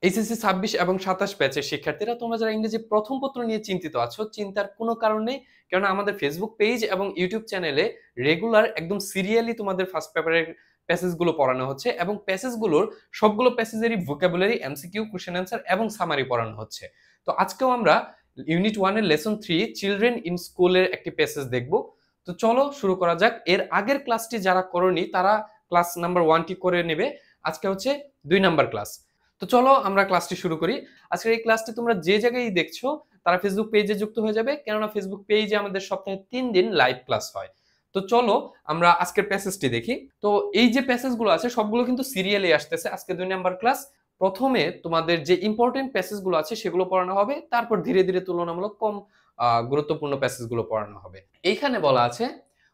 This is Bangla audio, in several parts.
এইচএসসি 26 এবং 27 ব্যাচের শিক্ষার্থীরা, তোমরা যারা ইংরেজি প্রথম পত্র নিয়ে চিন্তিত আছো, চিন্তার কোনো কারণ নেই। কেননা আমাদের ফেসবুক পেজ এবং ইউটিউব চ্যানেলে রেগুলার একদম সিরিয়ালি তোমাদের ফার্স্ট পেপারের প্যাসেজ গুলো পড়ানো হচ্ছে এবং প্যাসেজ গুলোর সবগুলো প্যাসেজেরই ভোকাবুলারি, এমসিকিউ, কোশ্চেন অ্যান্সার এবং সামারি পড়ানো হচ্ছে। তো আজকেও আমরা ইউনিট 1 এর লেসন 3 চিলড্রেন ইন স্কুলের একটি প্যাসেজ দেখব। তো চলো শুরু করা যাক। এর আগের ক্লাসটি যারা করনি তারা ক্লাস নাম্বার 1টি করে নেবে। আজকে হচ্ছে 2 নাম্বার ক্লাস। তো চলো আমরা ক্লাসটি শুরু করি। আজকের এই ক্লাসটি তোমরা যে জায়গায় দেখছো তারা ফেসবুক পেজে যুক্ত হয়ে যাবে, কেননা ফেসবুক পেজে আমাদের সপ্তাহে 3 দিন লাইভ ক্লাস হয়। তো চলো আমরা আজকের প্যাসেজটি দেখি। তো এই যে প্যাসেজগুলো আছে সবগুলো কিন্তু সিরিয়ালি আসতেছে। আজকে 2 নাম্বার ক্লাস। প্রথমে তোমাদের যে ইম্পর্টেন্ট প্যাসেজগুলো আছে সেগুলো পড়ানো হবে, তারপর ধীরে ধীরে তুলনামূলক কম গুরুত্বপূর্ণ প্যাসেজগুলো পড়ানো হবে। এইখানে বলা আছে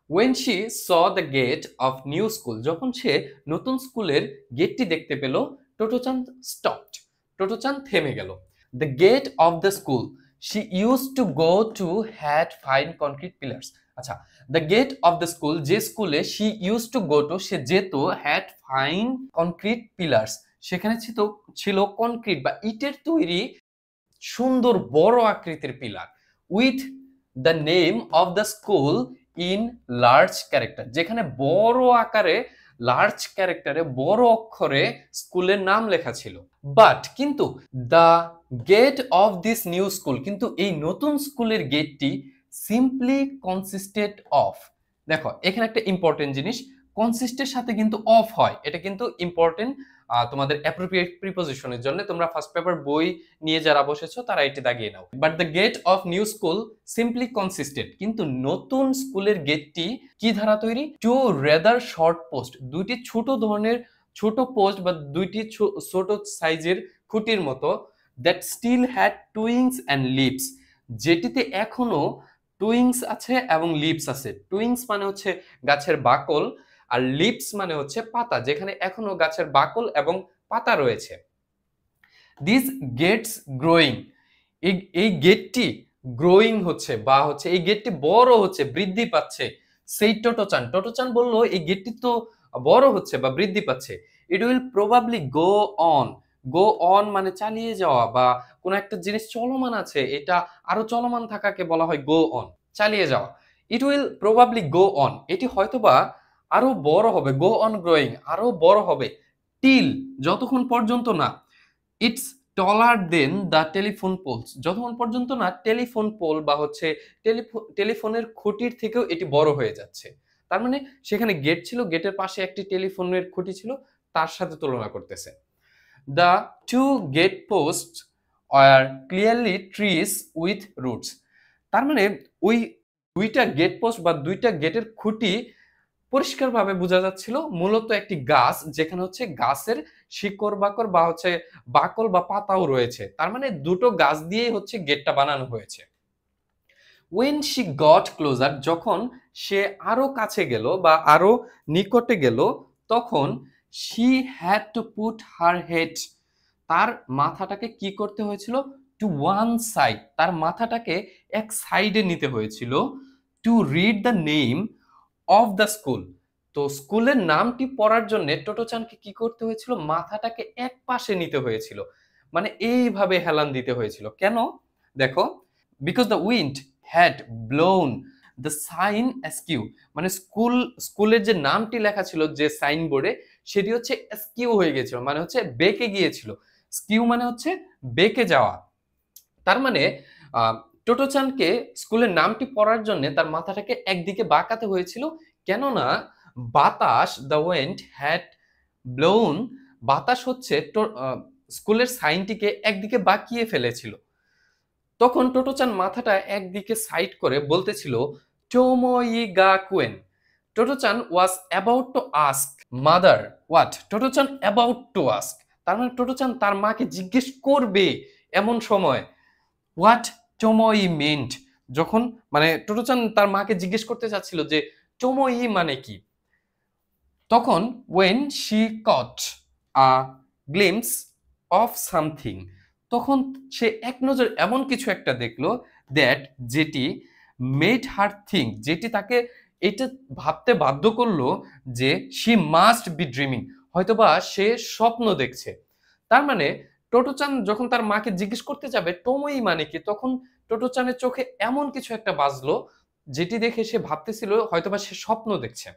when she saw the gate of new school, যখন সে নতুন স্কুলের গেটটি দেখতে পেল, টোটোচান stopped, টোটোচান থেমে গেল। The gate of the school she used to go to had fine concrete pillars. আচ্ছা, the gate of the school, যে স্কুলে she used to go to, সে যেত, had fine concrete pillars, সেখানে ছিল কনক্রিট বা ইটের তৈরি সুন্দর বড় আকৃতির pillar, with the name of the school in large character, যেখানে বড় আকারে লার্জ ক্যারেক্টারে বড় অক্ষরে স্কুলের নাম লেখা ছিল। বাট কিন্তু the gate of this new school, কিন্তু এই নতুন স্কুলের গেটটি সিম্পলি কনসিস্টেড অফ, দেখো এখানে একটা ইম্পর্টেন্ট জিনিস, কনসিস্টের সাথে কিন্তু অফ হয়, এটা কিন্তু ইম্পর্টেন্ট তোমাদের অ্যাপ্রোপ্রিয়েট প্রিপোজিশনের জন্য। তোমরা ফার্স্ট পেপার বই নিয়ে যারা বসেছো তারা এটি দাগিয়ে নাও। But the gate of new school simply consisted, কিন্তু নতুন স্কুলের গেটটি কি দ্বারা তৈরি? টু রেদার শর্ট পোস্ট, দুইটি ছোট ধরনের ছোট পোস্ট বা দুইটি ছোট সাইজের খুঁটির মতো, that still had twigs and leaves, যেটিতে এখনো টুইংস আছে এবং লিভস আছে। টুইংস মানে হচ্ছে গাছের বাকল, আর লিভস মানে হচ্ছে পাতা, যেখানে এখনো গাছের বাকল এবং পাতা রয়েছে। দিস গেটস গ্রোয়িং, এই গেটটি গ্রোয়িং হচ্ছে বা হচ্ছে এই গেটটি বড় হচ্ছে, বৃদ্ধি পাচ্ছে। সেই টোটোচান বললো এই গেটটি তো বড় হচ্ছে বা বৃদ্ধি পাচ্ছে। It will probably go on, go on মানে চালিয়ে যাওয়া বা কোন একটা জিনিস চলমান আছে এটা আরো চলমান থাকাকে বলা হয় গো অন, চালিয়ে যাওয়া। It will probably go on, এটি হয়তোবা আরো বড় হবে, গো অন গ্রোয়িং, আরো বড় হবে, টিল, যতক্ষণ পর্যন্ত না, it's taller than the telephone poles, যতক্ষণ পর্যন্ত না টেলিফোন পোল বা হচ্ছে টেলিফোনের খুঁটির থেকেও এটি বড় হয়ে যাচ্ছে। তার মানে সেখানে গেট ছিল, গেটের পাশে একটি টেলিফোনের খুঁটি ছিল, তার সাথে তুলনা করতেছে। The to get post R clearly trees with roots, তার মানে ওই দুইটা গেট পোস্ট বা দুইটা গেটের খুঁটি পরিষ্কারভাবে বোঝা যাচ্ছিল মূলত একটি গাছ, যেখানে হচ্ছে গাছের শিকড় বাকর বা হচ্ছে বাকল বা পাতাও রয়েছে। তার মানে দুটো গাছ দিয়েই হচ্ছে গেটটা বানানো হয়েছে। when she got closer, যখন সে আরো কাছে গেল বা আরো নিকটে গেল, তখন she had to put her head, তার মাথাটাকে কি করতে হয়েছিল? টু ওয়ান সাইড, তার মাথাটাকে এক সাইডে নিতে হয়েছিল। To read the name of the school, তো স্কুলের নামটি পড়ার জন্য টোটোচানকে কি করতে হয়েছিল? মাথাটাকে এক পাশে নিতে হয়েছিল, মানে এইভাবে হেলান দিতে হয়েছিল। কেন? দেখো, because the wind had blown the sign askew, মানে স্কুলের যে নামটি লেখা ছিল যে সাইনবোর্ডে, সেটি হচ্ছে অ্যাস্কিউ হয়ে গিয়েছিল, মানে হচ্ছে বেঁকে গিয়েছিল। স্কিউ মানে হচ্ছে বেঁকে যাওয়া। তার মানে টোটোচানকে স্কুলের নামটি পড়ার জন্য তার মাথাটাকে একদিকে বাঁকাতে হয়েছিল, কেননা বাতাস, দ্য উইন্ড হ্যাড ব্লোন, বাতাস হচ্ছে স্কুলের সাইনটিকে একদিকে বাঁকিয়ে ফেলেছিল। তখন টোটোচান মাথাটা একদিকে সাইড করে বলতেছিল Tomoe Gakuen, Totto chan was about to ask mother what, Totto chan about to ask, তার মানে টোটোচান তার মাকে জিজ্ঞেস করবে এমন সময়, হোয়াট টোমোই মেন্ট, যখন মানে টোটোচান তার মাকে জিজ্ঞেস করতে চাচ্ছিল যে টোমোই মানে কি, তখন when she caught a glimpse of something, তখন সে এক নজর এমন কিছু একটা দেখলো, দ্যাট, যেটি মেড হার থিঙ্ক, যেটি তাকে এটা ভাবতে বাধ্য করলো যে she must be dreaming, হয়তোবা সে স্বপ্ন দেখছে। তার মানে টোটোচান যখন তার মাকে জিজ্ঞেস করতে যাবে টোমোই মানে কি, তখন টোটোচানের চোখে এমন কিছু একটা বাজলো যেটি দেখে সে ভাবতেছিল হয়তোবা সে স্বপ্ন দেখছে।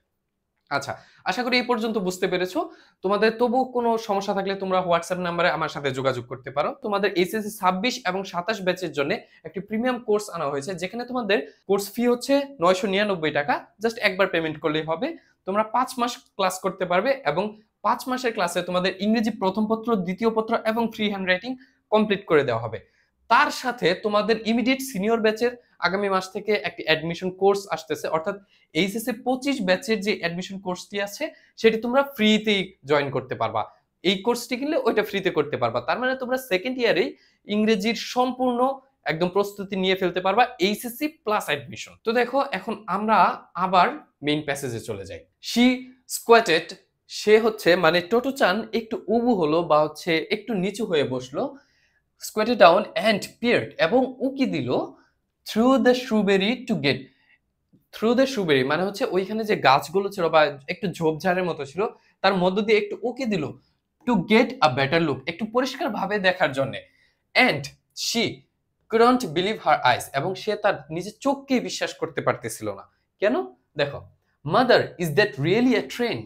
আচ্ছা, আশা করি এই পর্যন্ত বুঝতে পেরেছো। তোমাদের তবু কোনো সমস্যা থাকলে তোমরা হোয়াটসঅ্যাপ নাম্বারে আমার সাথে যোগাযোগ করতে পারো। তোমাদের এইচএসসি 26 এবং 27 ব্যাচের জন্য একটি প্রিমিয়াম কোর্স আনা হয়েছে, যেখানে তোমাদের কোর্স ফি হচ্ছে 999 টাকা। জাস্ট একবার পেমেন্ট করলেই হবে। তোমরা 5 মাস ক্লাস করতে পারবে এবং 5 মাসের ক্লাসে তোমাদের ইংরেজি প্রথম পত্র, দ্বিতীয় পত্র এবং ফ্রি হ্যান্ড রাইটিং কমপ্লিট করে দেওয়া হবে। তার সাথে তোমাদের ইমিডিয়েট সিনিয়র ব্যাচের আগামী মাস থেকে একটি অ্যাডমিশন কোর্স আসতেছে, অর্থাৎ এইচএসসি 25 ব্যাচের যে অ্যাডমিশন কোর্সটি আছে সেটি তোমরা ফ্রিতেই জয়েন করতে পারবা। এই কোর্সটি কিনলে ওইটা ফ্রিতে করতে পারবা। তার মানে তোমরা সেকেন্ড ইয়ারেই ইংরেজির সম্পূর্ণ একদম প্রস্তুতি নিয়ে ফেলতে পারবা, এইচএসসি প্লাস অ্যাডমিশন। তো দেখো, এখন আমরা আবার মেইন প্যাসেজে চলে যাই। শি স্কোয়াটেড, সে হচ্ছে মানে টোটোচান একটু উবু হলো বা হচ্ছে একটু নিচু হয়ে বসলো, স্কোয়াটেড ডাউন অ্যান্ড পিয়ার্ড, এবং উকি দিল through the strawberry to get, through the strawberry মানে হচ্ছে ওইখানে যে গাছগুলো ছিল বা একটু ঝোপঝাড়ের মতো ছিল তার মধ্য দিয়ে একটু উকি দিল, to get a better look, একটু পরিষ্কার ভাবে দেখার জন্য। And she couldn't believe her eyes, এবং সে তার নিজের চোখকেই বিশ্বাস করতে পারতেছিল না। কেন? দেখো, mother is that really a train,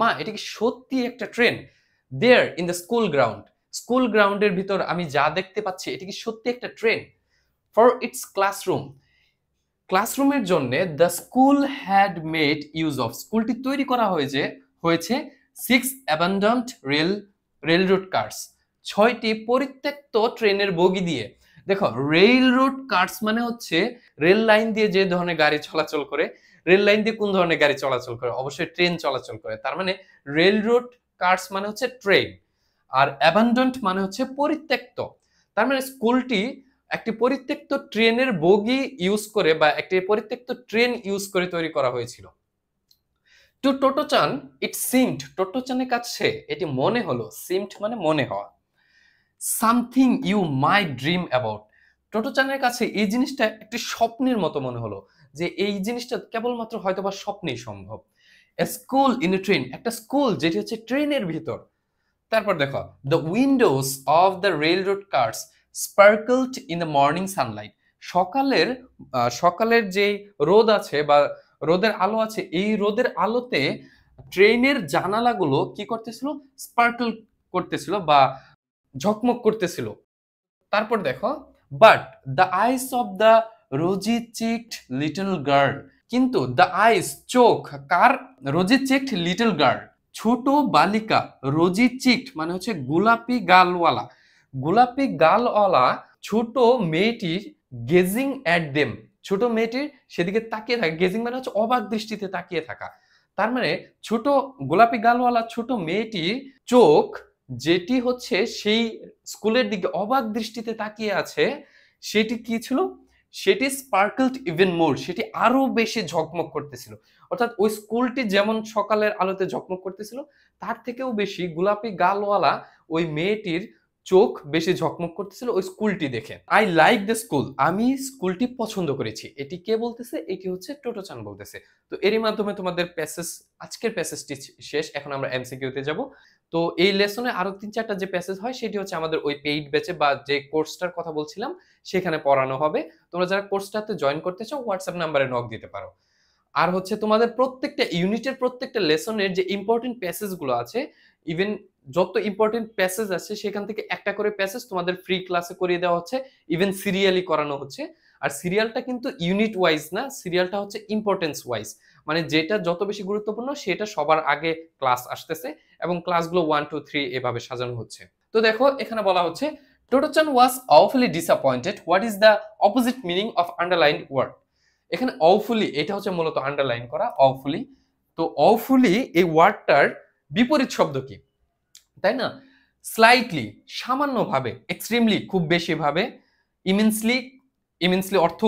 মা এটা কি সত্যি একটা train? There in the school ground, school গ্রাউন্ডের ভিতর আমি যা দেখতে পাচ্ছি এটা কি সত্যি একটা ট্রেন? ফর ইটস ক্লাসরুম, ক্লাসরুমের জন্য the school had made use of, স্কুলটি তৈরি করা হয়েছে 6 অ্যাবান্ডন্ড রেলরোড কার্স, 6টি পরিত্যক্ত ট্রেনের বগি দিয়ে। দেখো, রেলরোড কার্স মানে হচ্ছে রেল লাইন দিয়ে যে ধরনের গাড়ি চলাচল করে। রেল লাইন দিয়ে কোন ধরনের গাড়ি চলাচল করে? অবশ্যই ট্রেন চলাচল করে। তার মানে রেলরোড কার্স মানে হচ্ছে ট্রেন, আর অ্যাবান্ডন্ড মানে হচ্ছে পরিত্যক্ত। তার মানে স্কুলটি একটি পরিত্যক্ত ট্রেনের বগি ইউজ করে বা একটি পরিত্যক্ত ট্রেন ইউজ করে তৈরি করা হয়েছিল। টু টোটোচান ইট সিমড, টোটোচানের কাছে এটি মনে হলো, সিমড মানে মনে হওয়া, something you might dream about, টোটোচানের কাছে এই জিনিসটা একটি স্বপ্নের মতো মনে হলো, যে এই জিনিসটা কেবলমাত্র হয়তোবা স্বপ্নেই সম্ভব। A school in a train, একটা স্কুল যেটি হচ্ছে ট্রেনের ভিতর। তারপর দেখো, the windows of the railroad cars sparkled in the morning sunlight, সকালের যে রোদ আছে বা রোদের আলো আছে, এই রোদের আলোতে ট্রেনের জানালাগুলো কি করতেছিল? স্পার্কল করতেছিল বা ঝকমক করতেছিল। তারপর দেখো, but the eyes of the rosy cheeked little girl, কিন্তু দ্য আইস চোখ কার? রোজি চিকড লিটল গার্ল, ছোট বালিকা। রোজি চিকড মানে হচ্ছে গোলাপি গালওয়ালা, গোলাপি গালওয়ালা ছোট মেয়েটির গেজিং অ্যাট দেম, ছোট মেয়েটির সেদিকে তাকিয়ে থাকে। গেজিং মানে হচ্ছে অবাক দৃষ্টিতে তাকিয়ে থাকা। তার মানে ছোট গোলাপি গালওয়ালা ছোট মেয়েটির চোখ, যেটি হচ্ছে সেই স্কুলের দিকে অবাক দৃষ্টিতে তাকিয়ে আছে, সেটি কি ছিল? সেটি স্পার্কলড ইভেন মোর, সেটি আরো বেশি ঝকমক করতেছিল। অর্থাৎ ওই স্কুলটি যেমন সকালের আলোতে ঝকমক করতেছিল, তার থেকেও বেশি গোলাপি গালওয়ালা ওই মেয়েটির চোখ বেশি ঝকমক করতেছিল ওই স্কুলটি দেখে। আই লাইক দ্য স্কুল, আমি স্কুলটি পছন্দ করেছি। এটি কে বলতেছে? এটি হচ্ছে টোটোচান বলতেছে। তো এরই মাধ্যমে তোমাদের প্যাসেজ, আজকের প্যাসেজটি শেষ। এখন আমরা এমসিকিউতে যাব। তো এই লেসনে আরো 3-4টা যে প্যাসেজ হয় সেটি হচ্ছে আমাদের ওই পেইড ব্যাচে বা যে কোর্সটার কথা বলছিলাম সেখানে পড়ানো হবে। তোমরা যারা কোর্সটাতে জয়েন করতে চাও হোয়াটসঅ্যাপ নাম্বারে নক দিতে পারো। আর হচ্ছে তোমাদের প্রত্যেকটা ইউনিটের প্রত্যেকটা লেসনের যে ইম্পর্টেন্ট প্যাসেজ গুলো আছে, ইভেন যত ইম্পর্টেন্ট প্যাসেজ আছে সেখান থেকে একটা করে প্যাসেজ তোমাদের ফ্রি ক্লাসে করিয়ে দেওয়া হচ্ছে, ইভেন সিরিয়ালি করানো হচ্ছে। আর সিরিয়ালটা কিন্তু ইউনিট ওয়াইজ না, সিরিয়ালটা হচ্ছে ইম্পর্টেন্স ওয়াইজ, মানে যেটা যত বেশি গুরুত্বপূর্ণ সেটা সবার আগে ক্লাস আসতেছে এবং ক্লাসগুলো 1 2 3 এভাবে সাজানো হচ্ছে। তো দেখো, এখানে বলা হচ্ছে Tottochan was awfully disappointed, what is the opposite meaning of underlined word? এখানে awfully এটা হচ্ছে মূলত আন্ডারলাইন করা, awfully। তো awfully এই ওয়ার্ডটার বিপরীত শব্দ কি, তাই না? স্লাইটলি সামান্যভাবে, এক্সট্রিমলি খুব বেশি ভাবে, ইমেন্সলি ইমেন্সলি অর্থ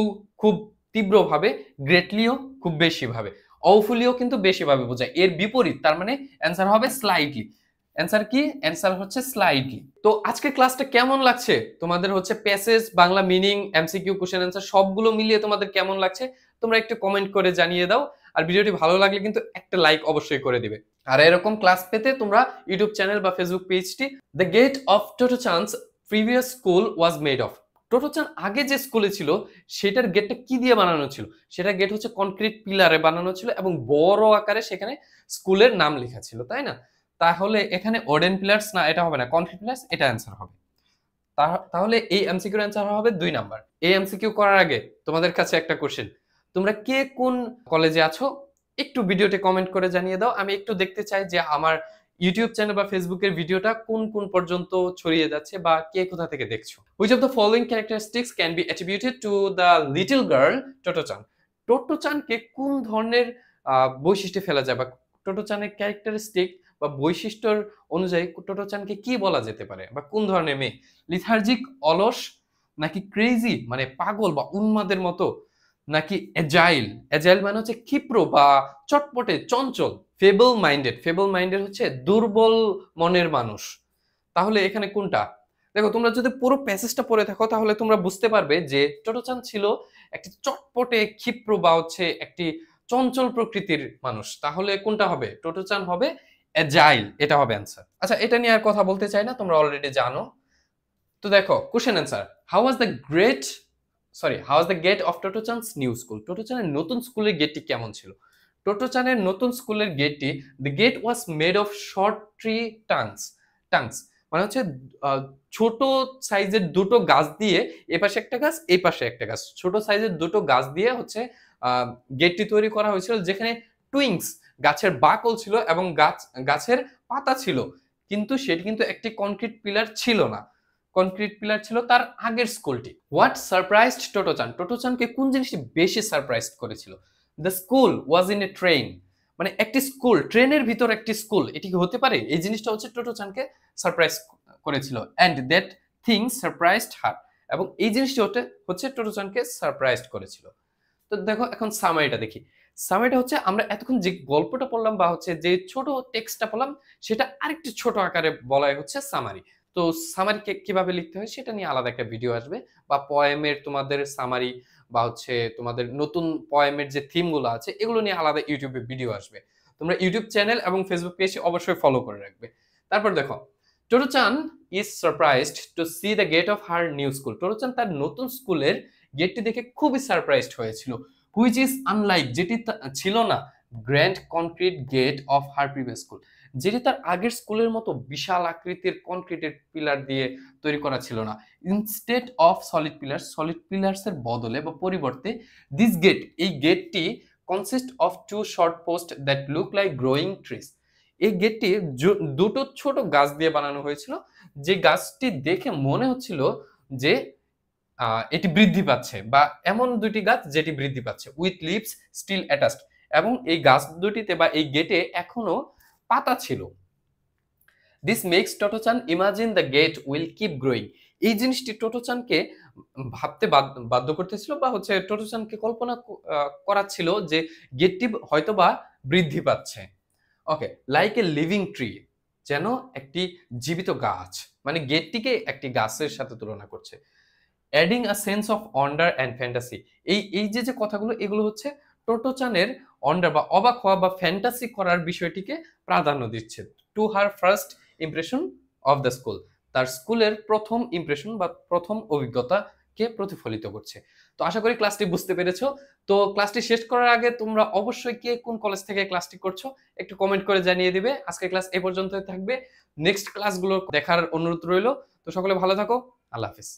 খুব তীব্রভাবে, গ্রেটলিও খুব বেশি ভাবে, awfullyও কিন্তু বেশি ভাবে বোঝায়। এর বিপরীত, তার মানে অ্যান্সার হবে স্লাইটলি। অ্যান্সার কি? অ্যান্সার হচ্ছে স্লাইটলি। তো আজকের ক্লাসটা কেমন লাগছে তোমাদের? হচ্ছে passage, Bangla meaning, MCQ, question answer সবগুলো মিলিয়ে তোমাদের কেমন লাগছে তোমরা একটু কমেন্ট করে জানিয়ে দাও। আর ভিডিওটি ভালো লাগলে কিন্তু একটা লাইক অবশ্যই করে দিবে। আর এরকম ক্লাস পেতে তোমরা ইউটিউব চ্যানেল বা ফেসবুক পেজটি the gate of Totto chan's previous school was made of. Totto chan আগে যে স্কুলে ছিল সেটার গেটটা কি দিয়ে বানানো ছিল? সেটা গেট হচ্ছে কনক্রিট পিলারে বানানো ছিল এবং বড় আকারে সেখানে স্কুলের নাম লেখা ছিল, তাই না? তাহলে এখানে ওডেন পিলার্স না, এটা হবে না, কনক্রিট পিলার্স, এটা অ্যান্সার হবে। তাহলে এই এমসিকিউর অ্যান্সার হবে 2 নাম্বার। এই এমসিকিউ করার আগে তোমাদের কাছে একটা কোশ্চেন, তোমরা কে কোন কলেজে আছো একটু ভিডিওতে কমেন্ট করে জানিয়ে দাও। আমি একটু দেখতে চাই যে আমার ইউটিউব চ্যানেল বা ফেসবুকের ভিডিওটা কোন কোন পর্যন্ত ছড়িয়ে যাচ্ছে বা কে কোথা থেকে দেখছো। Which of the following characteristics can be attributed to the little girl Totto chan? Totto চানকে কোন ধরনের বৈশিষ্ট্যে ফেলা যায় বা টোটো চানের ক্যারেক্টারিস্টিক বা বৈশিষ্ট্যর অনুযায়ী টোটো চানকে কি বলা যেতে পারে বা কোন ধরনের মেয়ে? লিথার্জিক, অলস, নাকি ক্রেজি মানে পাগল বা উন্মাদের মতো, নাকি এজাইল? এজাইল মানে হচ্ছে ক্ষিপ্র বা চটপটে, চঞ্চল। ফেবল মাইন্ডেড, ফেবল মাইন্ডেড হচ্ছে দুর্বল মনের মানুষ। তাহলে এখানে কোনটা? দেখো তোমরা যদি পুরো প্যাসেজটা পড়ে থাকো তাহলে তোমরা বুঝতে পারবে যে টোটোচান ছিল একটি চটপটে, ক্ষিপ্র বা হচ্ছে একটি চঞ্চল প্রকৃতির মানুষ। তাহলে কোনটা হবে? টোটোচান হবে এজাইল, এটা হবে অ্যান্সার। আচ্ছা, এটা নিয়ে আর কথা বলতে চাই না, তোমরা অলরেডি জানো। তো দেখো question answer, how was the gate of Totto chan's new school? টোটোচানের নতুন স্কুলের গেটটি কেমন ছিল? টোটোচানের নতুন স্কুলের গেটটি, the gate was made of short tree trunks মানে হচ্ছে ছোট সাইজের দুটো গাছ দিয়ে, এ পাশে একটা গাছ এই পাশে একটা গাছ, ছোট সাইজের দুটো গাছ দিয়ে হচ্ছে গেটটি তৈরি করা হয়েছিল, যেখানে টুইংস গাছের বাকল ছিল এবং গাছের পাতা ছিল, কিন্তু সেটি কিন্তু একটি কনক্রিট পিলার ছিল না। কনক্রিট পিলার ছিল তার আগের স্কুলটি। What surprised টোটোচান? টোটোচানকে কোন জিনিসটি বেশি সারপ্রাইজ করেছিল? The school was in a train মানে একটি স্কুল, ট্রেনের ভিতর একটি স্কুল, এটি কি হতে পারে? এই জিনিসটা হচ্ছে টোটোচানকে সারপ্রাইজ করেছিল। অ্যান্ড দ্যাট থিং সারপ্রাইজড হার, এবং এই জিনিসটি হচ্ছে টোটোচানকে সারপ্রাইজড করেছিল। তো দেখো এখন সামারিটা দেখি। সামারিটা হচ্ছে আমরা এতক্ষণ যে গল্পটা পড়লাম বা হচ্ছে যে ছোট টেক্সটটা পড়লাম সেটা আরেকটু ছোট আকারে বলাই হচ্ছে সামারি। তো সামারি কিভাবে লিখতে হয় সেটা নিয়ে আলাদা একটা ভিডিও আসবে, বা পয়েমের তোমাদের সামারি বা হচ্ছে তোমাদের নতুন পয়েমের যে থিমগুলো আছে এগুলো নিয়ে আলাদা ইউটিউবে ভিডিও আসবে। তোমরা ইউটিউব চ্যানেল এবং ফেসবুক পেজ অবশ্যই ফলো করে রাখবে। তারপর দেখো, Tottochan is surprised to see the gate of her new school. Tottochan তার নতুন স্কুলের গেটটি দেখে খুবই সারপ্রাইজড হয়েছিল। হুইচ ইজ আনলাইক, যেটি ছিল না grand concrete gate of her previous school, যেটি তার আগের স্কুলের মতো বিশাল আকৃতির কনক্রিটের পিলার দিয়ে তৈরি করা ছিল না। ইনস্টেড অফ সলিড পিলার্স এর বদলে বা পরিবর্তে দিস গেট, এই গেটটি consist of two short post that look like growing trees. এই গেটটি দুটো ছোট গাছ দিয়ে বানানো হয়েছিল, যে গাছটি দেখে মনে হচ্ছিল যে এটি বৃদ্ধি পাচ্ছে, বা এমন দুটি গাছ যেটি বৃদ্ধি পাচ্ছে, উইথ লিভস স্টিল অ্যাটাচড, এবং এই গাছ দুটিতে বা এই গেটে এখনো পাতা ছিল। This makes Tottochan imagine the gate will keep growing. এই জিনিসটি টোটোচানকে ভাবতে বাধ্য করতেছিল বা হচ্ছে টোটোচানকে কল্পনা করাচ্ছিল যে গেটটি হয়তোবা বৃদ্ধি পাচ্ছে। ওকে, লাইক এ লিভিং ট্রি, যেন একটি জীবিত গাছ, মানে গেটটিকে একটি গাছের সাথে তুলনা করছে। Adding a sense of wonder and fantasy, এই যে কথাগুলো এগুলো হচ্ছে টোটোচানের ওয়ান্ডার বা অবাক হওয়া বা ফ্যান্টাসি করার বিষয়টিকে প্রাধান্য দিচ্ছে। To her first impression of the school, তার স্কুলের প্রথম ইমপ্রেশন বা প্রথম অভিজ্ঞতাকে প্রতিফলিত করছে। তো আশা করি ক্লাসটি বুঝতে পেরেছো। তো ক্লাসটি শেষ করার আগে তোমরা অবশ্যই কে কোন কলেজ থেকে ক্লাসটি করছো একটু কমেন্ট করে জানিয়ে দিবে। আজকে ক্লাস এই পর্যন্তই থাকবে, নেক্সট ক্লাসগুলো দেখার অনুরোধ রইল। তো সকলে ভালো থাকো, আল্লাহ হাফিজ।